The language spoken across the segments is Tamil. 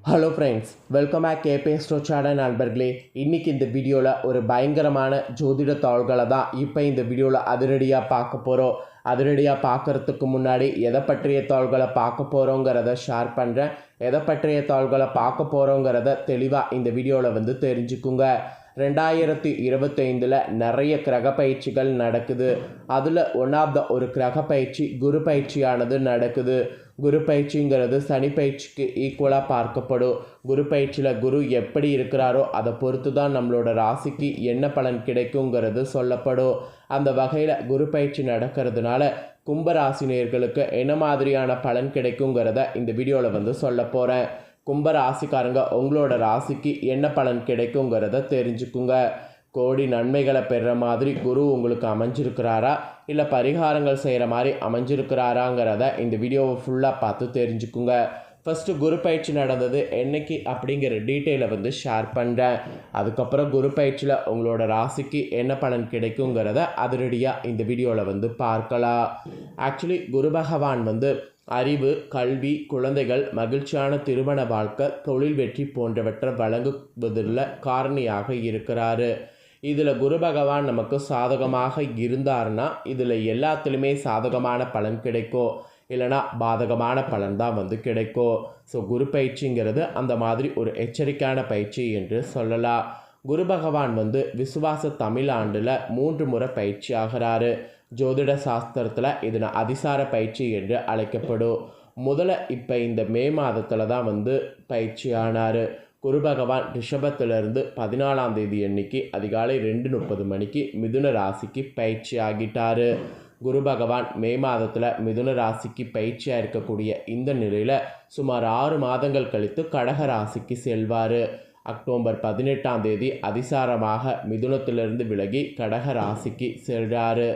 ஹலோ ஃப்ரெண்ட்ஸ், வெல்கம் பேக் கேபே ஸ்டோச்சாட நண்பர்களே. இன்றைக்கி இந்த வீடியோவில் ஒரு பயங்கரமான ஜோதிட தாள்களை தான் இப்போ இந்த வீடியோவில் அதிரடியாக பார்க்க போகிறோம். அதிரடியாக பார்க்குறதுக்கு முன்னாடி எதை பற்றிய தாள்களை பார்க்க போகிறோங்கிறத ஷேர் பண்ணுறேன். எதை பற்றிய தாள்களை பார்க்க போகிறோங்கிறத தெளிவாக இந்த வீடியோவில் தெரிஞ்சுக்குங்க. 2025 நிறைய கிரக பயிற்சிகள் நடக்குது. அதில் ஒரு கிரக பயிற்சி குரு பயிற்சியானது நடக்குது. குரு பயிற்சிங்கிறது சனி பயிற்சிக்கு ஈக்குவலாக பார்க்கப்படும். குரு பயிற்சியில் குரு எப்படி இருக்கிறாரோ அதை பொறுத்து தான் நம்மளோட ராசிக்கு என்ன பலன் கிடைக்குங்கிறது சொல்லப்படும். அந்த வகையில் குரு பயிற்சி நடக்கிறதுனால கும்பராசினியர்களுக்கு என்ன மாதிரியான பலன் கிடைக்குங்கிறத இந்த வீடியோவில் சொல்ல போகிறேன். கும்ப ராசிக்காரங்க உங்களோட ராசிக்கு என்ன பலன் கிடைக்குங்கிறத தெரிஞ்சுக்குங்க. கோடி நன்மைகளை பெறுற மாதிரி குரு உங்களுக்கு அமைஞ்சிருக்கிறாரா, இல்லை பரிகாரங்கள் செய்கிற மாதிரி அமைஞ்சிருக்கிறாராங்கிறத இந்த வீடியோவை ஃபுல்லாக பார்த்து தெரிஞ்சுக்குங்க. ஃபஸ்ட்டு குரு பயிற்சி நடந்தது என்னைக்கு அப்படிங்கிற டீட்டெயிலை ஷேர் பண்ணுறேன். அதுக்கப்புறம் குரு பயிற்சியில் உங்களோட ராசிக்கு என்ன பலன் கிடைக்குங்கிறத அதிரடியாக இந்த வீடியோவில் பார்க்கலாம். ஆக்சுவலி குரு பகவான் அறிவு, கல்வி, குழந்தைகள், மகிழ்ச்சியான திருமண வாழ்க்கை, தொழில் வெற்றி போன்றவற்றை வழங்குவதில் காரணியாக இருக்கிறாரு. இதில் குரு பகவான் நமக்கு சாதகமாக இருந்தார்னா இதில் எல்லாத்துலேயுமே சாதகமான பலன் கிடைக்கும், இல்லைனா பாதகமான பலன் தான் கிடைக்கும். ஸோ குரு பயிற்சிங்கிறது அந்த மாதிரி ஒரு எச்சரிக்கையான பயிற்சி என்று சொல்லலாம். குரு பகவான் விசுவாச தமிழ் ஆண்டில் 3 முறை பயிற்சி ஆகிறாரு. ஜோதிட சாஸ்திரத்தில் இதனை அதிசார பயிற்சி என்று அழைக்கப்படும். முதல்ல இப்போ இந்த மே மாதத்தில் தான் பயிற்சி ஆனார். குரு பகவான் ரிஷபத்திலிருந்து 14ஆம் தேதி அன்னைக்கு அதிகாலை 2:30 மணிக்கு மிதுன ராசிக்கு பயிற்சி ஆகிட்டார். குரு பகவான் மே மாதத்தில் மிதுன ராசிக்கு பயிற்சியாக இருக்கக்கூடிய இந்த நிலையில் சுமார் 6 மாதங்கள் கழித்து கடக ராசிக்கு செல்வார். அக்டோபர் 18ஆம் தேதி அதிசாரமாக மிதுனத்திலிருந்து விலகி கடக ராசிக்கு செல்கிறாரு.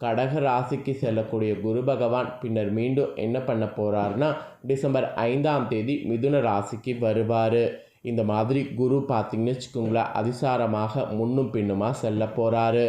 கடக ராசிக்கு செல்லக்கூடிய குரு பகவான் பின்னர் மீண்டும் என்ன பண்ண போகிறாருன்னா டிசம்பர் 5ஆம் தேதி மிதுன ராசிக்கு வருவார். இந்த மாதிரி குரு பார்த்திங்கன்னு வச்சுக்கோங்களேன், அதிசாரமாக முன்னும் பின்னுமாக செல்ல போகிறாரு.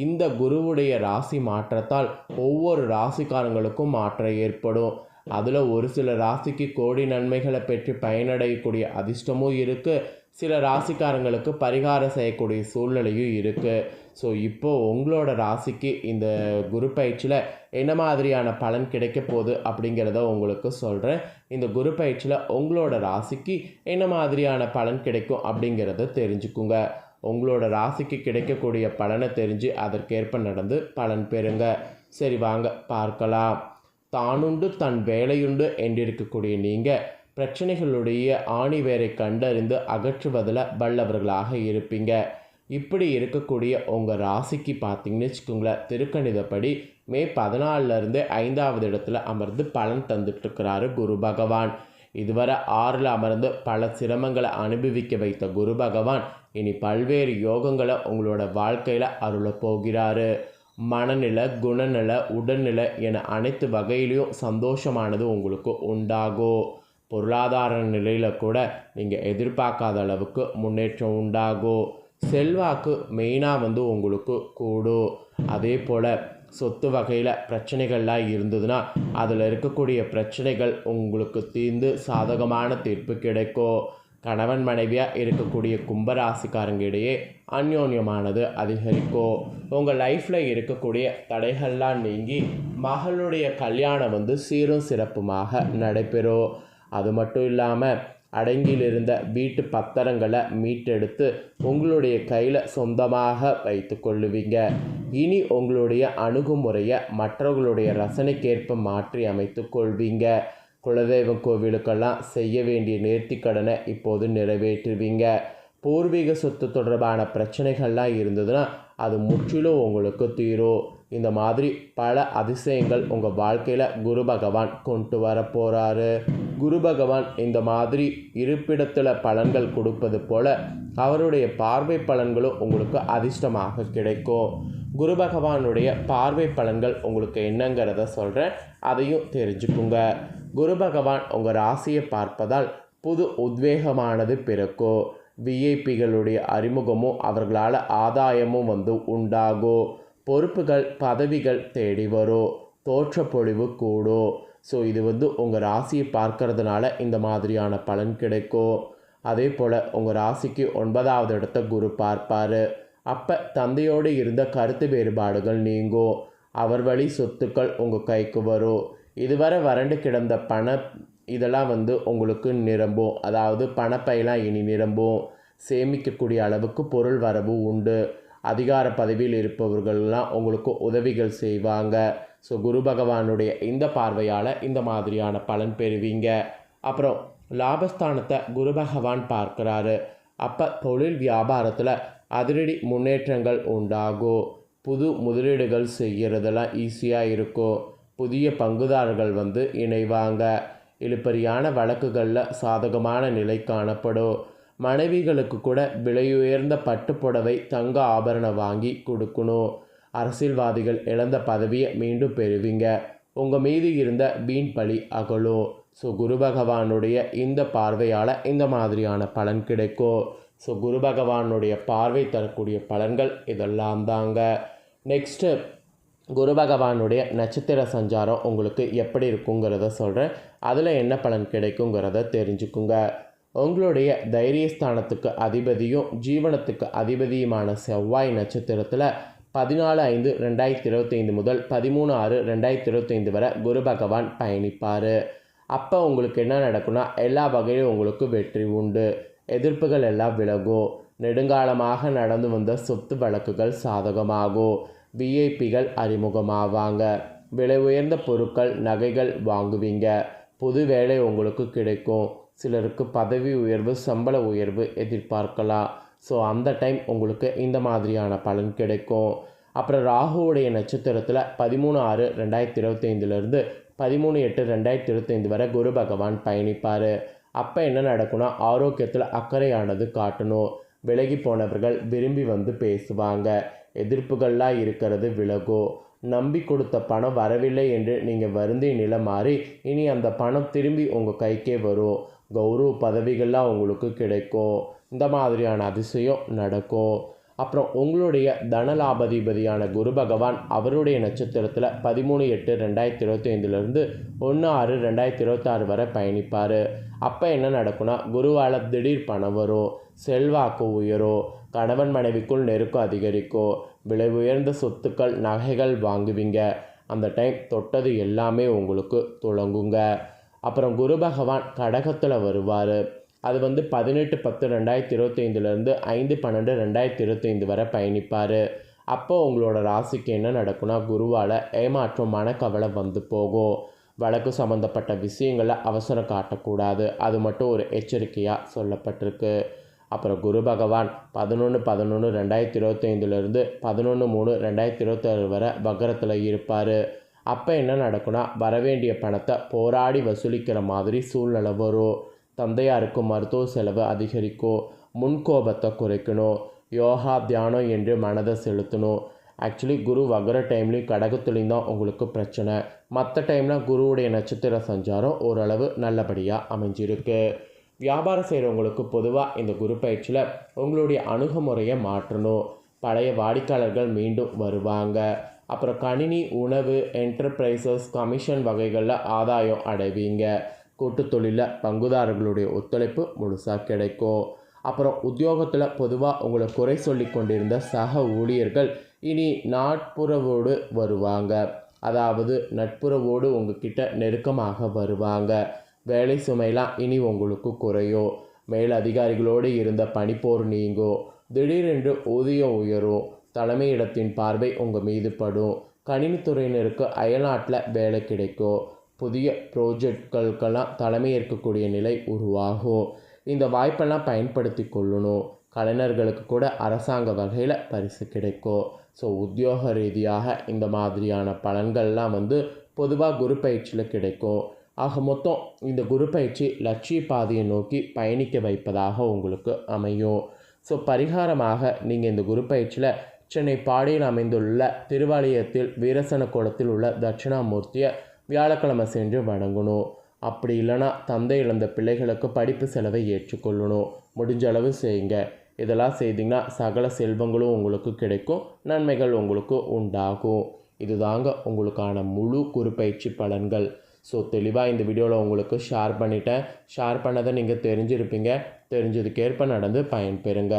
இந்த குருவுடைய ராசி மாற்றத்தால் ஒவ்வொரு ராசிக்காரங்களுக்கும் மாற்றம் ஏற்படும். அதில் ஒரு சில ராசிக்கு கோடி நன்மைகளை பெற்று பயனடையக்கூடிய அதிர்ஷ்டமும் இருக்குது. சில ராசிக்காரங்களுக்கு பரிகாரம் செய்யக்கூடிய சூழ்நிலையும் இருக்குது. ஸோ இப்போது உங்களோட ராசிக்கு இந்த குரு பயிற்சியில் என்ன மாதிரியான பலன் கிடைக்க போகுது அப்படிங்கிறத உங்களுக்கு சொல்கிறேன். இந்த குரு பயிற்சியில் உங்களோட ராசிக்கு என்ன மாதிரியான பலன் கிடைக்கும் அப்படிங்கிறத தெரிஞ்சுக்குங்க. உங்களோட ராசிக்கு கிடைக்கக்கூடிய பலனை தெரிஞ்சு அதற்கேற்ப நடந்து பலன் பெறுங்க. சரி, வாங்க பார்க்கலாம். தானுண்டு தன் வேலையுண்டு என்றிருக்கக்கூடிய நீங்கள் பிரச்சனைகளுடைய ஆணிவேரை கண்டறிந்து அகற்றுவதில் வல்லவர்களாக இருப்பீங்க. இப்படி இருக்கக்கூடிய உங்கள் ராசிக்கு பார்த்திங்கன்னு வச்சுக்கோங்களேன், திருக்கணிதப்படி மே 14லேருந்து 5ஆவது இடத்துல அமர்ந்து பலன் தந்துட்டுருக்கிறாரு குரு பகவான். இதுவரை 6ல் அமர்ந்து பல சிரமங்களை அனுபவிக்க வைத்த குரு பகவான் இனி பல்வேறு யோகங்களை உங்களோட வாழ்க்கையில் அருள போகிறாரு. மனநிலை, குணநிலை, உடல்நிலை என அனைத்து வகையிலையும் சந்தோஷமானது உங்களுக்கு உண்டாகும். பொருளாதார நிலையில் கூட நீங்கள் எதிர்பார்க்காத அளவுக்கு முன்னேற்றம் உண்டாகும். செல்வாக்கு மெயினாக உங்களுக்கு கூடும். அதே போல் சொத்து வகையில் பிரச்சனைகள்லாம் இருந்ததுன்னா அதில் இருக்கக்கூடிய பிரச்சனைகள் உங்களுக்கு தீர்ந்து சாதகமான தீர்ப்பு கிடைக்கும். கணவன் மனைவியாக இருக்கக்கூடிய கும்பராசிக்காரங்க இடையே அந்யோன்யமானது அதிகரிக்கும். உங்கள் லைஃப்பில் இருக்கக்கூடிய தடைகள்லாம் நீங்கி மகளுடைய கல்யாணம் சீரும் சிறப்புமாக நடைபெறும். அது மட்டும் இல்லாமல் அடங்கியிருந்த வீட்டு பத்திரங்களை மீட்டெடுத்து உங்களுடைய கையில் சொந்தமாக வைத்து கொள்ளுவீங்க. இனி உங்களுடைய அணுகுமுறையை மற்றவர்களுடைய ரசனைக்கேற்ப மாற்றி அமைத்து கொள்வீங்க. குலதெய்வம் கோவிலுக்கெல்லாம் செய்ய வேண்டிய நேர்த்திக்கடனை இப்போது நிறைவேற்றுவீங்க. பூர்வீக சொத்து தொடர்பான பிரச்சனைகள்லாம் இருந்ததுன்னா அது முற்றிலும் உங்களுக்கு தீரும். இந்த மாதிரி பல அதிசயங்கள் உங்கள் வாழ்க்கையில் குரு பகவான் கொண்டு வர போகிறாரு. குரு பகவான் இந்த மாதிரி இருப்பிடத்தில் பலன்கள் கொடுப்பது போல் அவருடைய பார்வை பலன்களும் உங்களுக்கு அதிர்ஷ்டமாக கிடைக்கும். குரு பகவானுடைய பார்வை பலன்கள் உங்களுக்கு என்னங்கிறத சொல்கிறேன், அதையும் தெரிஞ்சுக்குங்க. குரு பகவான் உங்கள் ராசியை பார்ப்பதால் புது உத்வேகமானது பிறக்கும். விஐபிகளுடைய அறிமுகமும் அவர்களால் ஆதாயமும் உண்டாகும். பொறுப்புகள், பதவிகள் தேடி வரும். தோற்றப்பொழிவு கூடும். ஸோ இது வந்து உங்கள் ராசியை பார்க்கறதுனால இந்த மாதிரியான பலன் கிடைக்கும். அதே போல் உங்கள் ராசிக்கு 9வது இடத்த குரு பார்ப்பார். அப்போ தந்தையோடு இருந்த கருத்து வேறுபாடுகள் நீங்கும். அவர் வழி சொத்துக்கள் உங்கள் கைக்கு வரும். இதுவரை வறண்டு கிடந்த இதெல்லாம் வந்து உங்களுக்கு நிரம்பும். அதாவது பணப்பையெல்லாம் இனி நிரம்பும். சேமிக்கக்கூடிய அளவுக்கு பொருள் வரவு உண்டு. அதிகார பதவியில் இருப்பவர்கள்லாம் உங்களுக்கு உதவிகள் செய்வாங்க. ஸோ குரு பகவானுடைய இந்த பார்வையால் இந்த மாதிரியான பலன் பெறுவீங்க. அப்புறம் லாபஸ்தானத்தை குரு பகவான் பார்க்குறாரு. அப்போ தொழில் வியாபாரத்தில் அதிரடி முன்னேற்றங்கள் உண்டாகும். புது முதலீடுகள் செய்கிறதெல்லாம் ஈஸியாக இருக்கும். புதிய பங்குதாரர்கள் வந்து இணைவாங்க. இழுபறியான வழக்குகளில் சாதகமான நிலை காணப்படும். மனைவிகளுக்கு கூட விலையுயர்ந்த பட்டுப்புடவை தங்க ஆபரணம் வாங்கி கொடுக்கணும். அரசியல்வாதிகள் இழந்த பதவியை மீண்டும் பெறுவீங்க. உங்கள் மீது இருந்த வீண் பழி அகலும். ஸோ குரு பகவானுடைய இந்த பார்வையால் இந்த மாதிரியான பலன் கிடைக்கும். ஸோ குரு பகவானுடைய பார்வை தரக்கூடிய பலன்கள் இதெல்லாம் தாங்க. நெக்ஸ்ட்டு குரு பகவானுடைய நட்சத்திர சஞ்சாரம் உங்களுக்கு எப்படி இருக்குங்கிறத சொல்கிறேன். அதில் என்ன பலன் கிடைக்குங்கிறத தெரிஞ்சுக்குங்க. உங்களுடைய தைரியஸ்தானத்துக்கு அதிபதியும் ஜீவனத்துக்கு அதிபதியுமான செவ்வாய் நட்சத்திரத்தில் 14/5/2025 முதல் 13/6/2025 வரை குரு பகவான் பயணிப்பார். அப்போ உங்களுக்கு என்ன நடக்கும்னா, எல்லா வகையிலும் உங்களுக்கு வெற்றி உண்டு. எதிர்ப்புகள் எல்லாம் விலகும். நெடுங்காலமாக நடந்து வந்த சொத்து வழக்குகள் சாதகமாகும். விஐபிகள் அறிமுகமாவாங்க. விலை உயர்ந்த பொருட்கள் நகைகள் வாங்குவீங்க. புது வேலை உங்களுக்கு கிடைக்கும். சிலருக்கு பதவி உயர்வு சம்பள உயர்வு எதிர்பார்க்கலாம். ஸோ அந்த டைம் உங்களுக்கு இந்த மாதிரியான பலன் கிடைக்கும். அப்புறம் ராகுவுடைய நட்சத்திரத்தில் 13/6/2025 13/8/2025 வரை குரு பகவான் பயணிப்பார். அப்போ என்ன நடக்கும்னா, ஆரோக்கியத்தில் அக்கறையானது காட்டணும். விலகி போனவர்கள் விரும்பி வந்து பேசுவாங்க. எதிர்ப்புகள்லாம் இருக்கிறது விலகும். நம்பி கொடுத்த பணம் வரவில்லை என்று நீங்கள் வருந்திய நிலை மாறி இனி அந்த பணம் திரும்பி உங்கள் கைக்கே வரும். கௌரவ பதவிகள்லாம் உங்களுக்கு கிடைக்கும். இந்த மாதிரியான அதிசயம் நடக்கும். அப்புறம் உங்களுடைய தனலாபதிபதியான குரு பகவான் அவருடைய நட்சத்திரத்தில் 13/8/2025 1/6/2026 வரை பயணிப்பார். அப்போ என்ன நடக்கும்னா, குருவால் திடீர் பணம் வரும். செல்வாக்கு உயரும். கணவன் மனைவிக்குள் நெருக்கம் அதிகரிக்கும். விலை உயர்ந்த சொத்துக்கள் நகைகள் வாங்குவீங்க. அந்த டைம் தொட்டது எல்லாமே உங்களுக்கு துளங்குங்க. அப்புறம் குரு பகவான் கடகத்தில் வருவார். அது வந்து 18/10/2025 5/12/2025 வரை பயணிப்பார். அப்போ உங்களோட ராசிக்கு என்ன நடக்கும்னா, குருவால் ஏமாற்றம் மனக்கவலை வந்து போகும். வழக்கு சம்மந்தப்பட்ட விஷயங்களில் அவசரம் காட்டக்கூடாது. அது மட்டும் ஒரு எச்சரிக்கையாக சொல்லப்பட்டிருக்கு. அப்புறம் குரு பகவான் 11/11/2025 11/3/2026 வரை வக்கரத்தில் இருப்பார். அப்போ என்ன நடக்கும்னா, வரவேண்டிய பணத்தை போராடி வசூலிக்கிற மாதிரி சூழ்நிலை வரும். தந்தையாருக்கு மருத்துவ செலவு அதிகரிக்கும். முன்கோபத்தை குறைக்கணும். யோகா தியானம் என்று மனதை செலுத்தணும். ஆக்சுவலி குரு வக்கர டைம்லேயும் கடகத்துலேயும் தான் உங்களுக்கு பிரச்சனை. மற்ற டைம்லாம் குருவுடைய நட்சத்திர சஞ்சாரம் ஓரளவு நல்லபடியாக அமைஞ்சிருக்கு. வியாபாரம் செய்கிறவங்களுக்கு பொதுவாக இந்த குரு பயிற்சியில் உங்களுடைய அணுகுமுறையை மாற்றணும். பழைய வாடிக்கையாளர்கள் மீண்டும் வருவாங்க. அப்புறம் கணினி, உணவு, என்டர்பிரைசஸ், கமிஷன் வகைகளில் ஆதாயம் அடைவீங்க. கூட்டு தொழிலில் பங்குதாரர்களுடைய ஒத்துழைப்பு முழுசாக கிடைக்கும். அப்புறம் உத்தியோகத்தில் பொதுவாக உங்களை குறை சொல்லி கொண்டிருந்த சக ஊழியர்கள் இனி நட்புறவோடு வருவாங்க. அதாவது நட்புறவோடு உங்ககிட்ட நெருக்கமாக வருவாங்க. வேலை சுமைலாம் இனி உங்களுக்கு குறையும். மேல் அதிகாரிகளோடு இருந்த பணிப்போர் நீங்கும். திடீரென்று ஊதியம் உயரும். தலைமையிடத்தின் பார்வை உங்கள் மீது படும். கணினித்துறையினருக்கு அயல்நாட்டில் வேலை கிடைக்கும். புதிய ப்ராஜெக்ட்களுக்கெல்லாம் தலைமையேற்கக்கூடிய நிலை உருவாகும். இந்த வாய்ப்பெல்லாம் பயன்படுத்தி கொள்ளணும். கலைஞர்களுக்கு கூட அரசாங்க வகையில் பரிசு கிடைக்கும். ஸோ உத்தியோக ரீதியாக இந்த மாதிரியான பலன்கள்லாம் வந்து பொதுவாக குரு பயிற்சியில் கிடைக்கும். ஆக மொத்தம் இந்த குரு பயிற்சி லட்சிய பாதையை நோக்கி பயணிக்க வைப்பதாக உங்களுக்கு அமையும். ஸோ பரிகாரமாக நீங்கள் இந்த குரு பயிற்சியில் சென்னை பாடியில் அமைந்துள்ள திருவாலயத்தில் வீரசன கோலத்தில் உள்ள தட்சிணாமூர்த்தியை வியாழக்கிழமை சென்று வணங்கணும். அப்படி இல்லைனா தந்தை இழந்த பிள்ளைகளுக்கு படிப்பு செலவை ஏற்றுக்கொள்ளணும். முடிஞ்ச அளவு செய்யுங்க. இதெல்லாம் செய்திங்கன்னா சகல செல்வங்களும் உங்களுக்கு கிடைக்கும். நன்மைகள் உங்களுக்கு உண்டாகும். இதுதாங்க உங்களுக்கான முழு குரு பயிற்சி பலன்கள். ஸோ தெளிவாக இந்த வீடியோவில் உங்களுக்கு ஷேர் பண்ணிட்டேன். ஷேர் பண்ணதை நீங்கள் தெரிஞ்சிருப்பீங்க. தெரிஞ்சதுக்கேற்ப நடந்து பயன்பெறுங்க.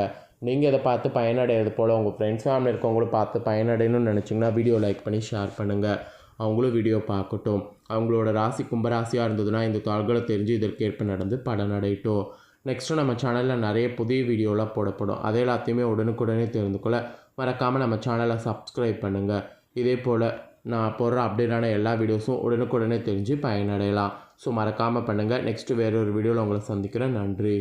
நீங்கள் இதை பார்த்து பயனடைகிறது போல் உங்கள் ஃப்ரெண்ட்ஸ் ஃபேமிலி இருக்கவங்களும் பார்த்து பயனடையணும்னு நினச்சிங்கன்னா வீடியோ லைக் பண்ணி ஷேர் பண்ணுங்கள். அவங்களும் வீடியோ பார்க்கட்டும். அவங்களோட ராசி கும்பராசியாக இருந்ததுன்னா இந்த தாள்களை தெரிஞ்சு இதற்கேற்ப நடந்து பலனடையட்டும். நெக்ஸ்ட்டு நம்ம சேனலில் நிறைய புதிய வீடியோலாம் போடப்படும். அதை எல்லாத்தையுமே உடனுக்குடனே தெரிந்து கொள்ள மறக்காமல் நம்ம சேனலை சப்ஸ்கிரைப் பண்ணுங்கள். இதே போல் நான் போடுற அப்டேட்டான எல்லா வீடியோஸும் உடனுக்குடனே தெரிஞ்சு பயனடையலாம். ஸோ மறக்காமல் பண்ணுங்கள். நெக்ஸ்ட்டு வேறொரு வீடியோவில் உங்களை சந்திக்கிறேன். நன்றி.